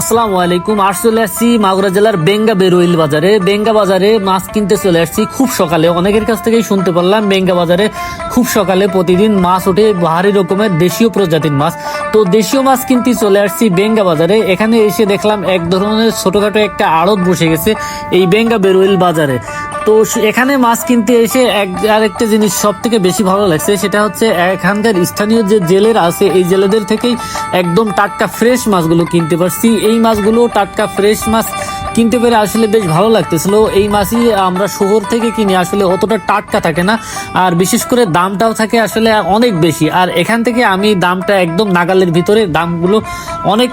আসসালামু আলাইকুম। আর চলে আসছি মাগুরা জেলার বেঙ্গা বেরোইল বাজারে। বেঙ্গা বাজারে মাছ কিনতে চলে আসছি খুব সকালে। অনেকের কাছ থেকেই শুনতে পারলাম বেঙ্গা বাজারে খুব সকালে প্রতিদিন মাছ ওঠে, ভারী রকমের দেশীয় প্রজাতির মাছ। তো দেশীয় মাছ কিনতে চলে আসছি বেঙ্গা বাজারে। এখানে এসে দেখলাম এক ধরনের ছোটখাটো একটা আড়ত বসে গেছে এই বেঙ্গা বেরোইল বাজারে। তো এখানে মাছ কিনতে এসে আরেকটা জিনিস সব থেকে বেশি ভালো লাগছে, সেটা হচ্ছে এখানকার স্থানীয় যে জেলেরা আছে এই জেলেদের থেকেই একদম টাটকা ফ্রেশ মাছগুলো কিনতে পারছি। এই মাছগুলো টাটকা ফ্রেশ মাছ কিনতে পেরে আসলে বেশ ভালো লাগতেছিল। এই মাছই আমরা শহর থেকে কিনি, আসলে অতটা টাটকা থাকে না, আর বিশেষ করে দামটাও থাকে আসলে অনেক বেশি। আর এখান থেকে আমি দামটা একদম নাগালের ভিতরে, দামগুলো অনেক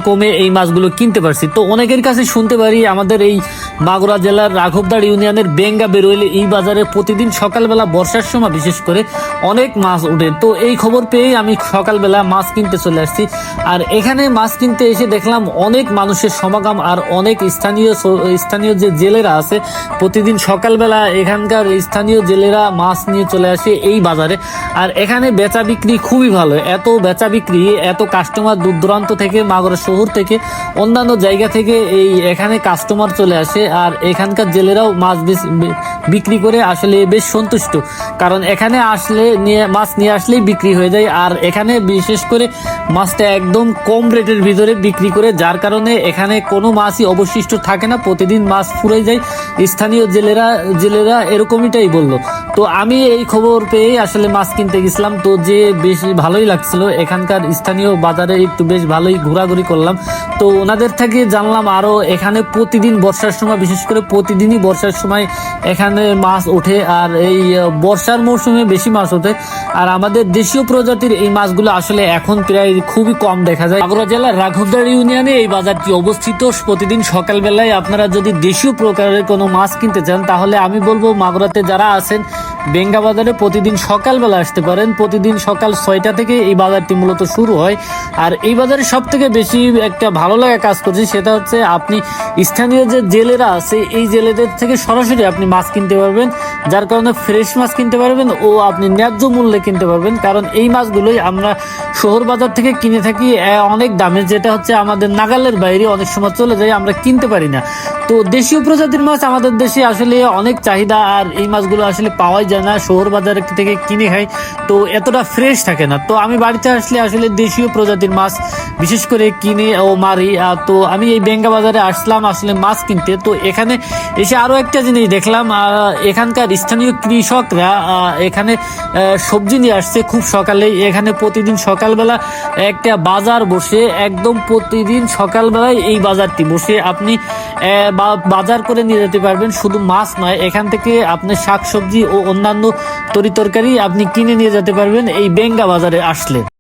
কমে এই মাছগুলো কিনতে পারছি। তো অনেকের কাছে শুনতে পারি আমাদের এই মাগুরা জেলার রাঘবদার ইউনিয়নের বেঙ্গা বেরোইলে এই বাজারে প্রতিদিন সকালবেলা বর্ষার সময় বিশেষ করে অনেক মাছ ওঠে। তো এই খবর পেয়ে আমি সকালবেলা মাছ কিনতে চলে আসছি। আর এখানে মাছ কিনতে এসে দেখলাম অনেক মানুষের সমাগম, আর অনেক স্থানীয় যে জেলেরা আছে প্রতিদিন সকালবেলা এখানকার স্থানীয় জেলেরা মাছ নিয়ে চলে আসে এই বাজারে। আর এখানে বেচা বিক্রি খুবই ভালো, এত বেচা বিক্রি, এত কাস্টমার দূর দূরান্ত থেকে, মাগুরা শহর থেকে, অন্যান্য জায়গা থেকে এখানে কাস্টমার চলে আসে। আর এখানকার জেলেরাও মাছ বিক্রি করে আসলে বেশ সন্তুষ্ট, কারণ এখানে আসলে মাছ নিয়ে আসলেই বিক্রি হয়ে যায়। আর এখানে বিশেষ করে মাছটা একদম কম রেটের ভিতরে বিক্রি করে, যার কারণে এখানে কোনো মাছই অবশিষ্ট থাকে না, প্রতিদিন মাছ ফুরে যায়। স্থানীয় জেলেরা এরকমটাই বললো। তো আমি এই খবর পেয়ে আসলে মাছ কিনতে গেছিলাম। তো যে বেশ ভালোই লাগছিল, এখানকার স্থানীয় বাজারে একটু বেশ ভালোই ঘোরাঘুরি করলাম। তো ওনাদের থেকে জানলাম আরো এখানে প্রতিদিন বর্ষার সময়, বিশেষ করে প্রতিদিনই বর্ষার সময় এখানে মাছ ওঠে, আর এই বর্ষার মৌসুমে বেশি মাছ ওঠে। আর আমাদের দেশীয় প্রজাতির এই মাছগুলো আসলে এখন প্রায় খুবই কম দেখা যায়। মাগুরা জেলার রাঘবদার ইউনিয়নে এই বাজারটি অবস্থিত। প্রতিদিন সকালবেলায় আপনারা যদি দেশীয় প্রকারের কোনো মাছ কিনতে চান, তাহলে আমি বলবো মাগুরাতে যারা আছেন বেঙ্গা বাজারে প্রতিদিন সকালবেলা আসতে পারেন। প্রতিদিন সকাল 6টা থেকে এই বাজারটি মূলত শুরু হয়। আর এই বাজারে সব থেকে বেশি একটা ভালো লাগা কাজ করছে, সেটা হচ্ছে আপনি স্থানীয় যে জেলেরা আছে এই জেলেদের থেকে সরাসরি আপনি মাছ কিনতে পারবেন, যার কারণে ফ্রেশ মাছ কিনতে পারবেন ও আপনি ন্যায্য মূল্যে কিনতে পারবেন। কারণ এই মাছগুলোই আমরা শহর বাজার থেকে কিনে থাকি অনেক দামে, যেটা হচ্ছে আমাদের নাগালের বাইরে অনেক সময় চলে যায়, আমরা কিনতে পারি না। তো দেশীয় প্রজাতির মাছ আমাদের দেশে আসলে অনেক চাহিদা, আর এই মাছগুলো আসলে পাওয়াই যায় না, শহর বাজার থেকে কিনে খাই, তো এতটা ফ্রেশ থাকে না। তো আমি বাড়িতে আসলে আসলে দেশীয় প্রজাতির মাছ বিশেষ করে কিনে ও মারি। তো আমি এই বেঙ্গা বাজারে আসলাম আসলে মাছ কিনতে। তো এখানে এসে আরো একটা জিনিস দেখলাম, এখানকার স্থানীয় কৃষকরা এখানে সবজি নিয়ে আসছে খুব সকালে। এখানে প্রতিদিন সকালবেলা একটা বাজার বসে, একদম প্রতিদিন সকালবেলায় এই বাজারটি বসে, আপনি বাজার করে নিয়ে যেতে পারবেন। শুধু মাছ নয়, এখান থেকে আপনি শাকসবজি ও অন্যান্য তরিতরকারি আপনি কিনে নিয়ে যেতে পারবেন এই বেঙ্গা বাজারে আসলে।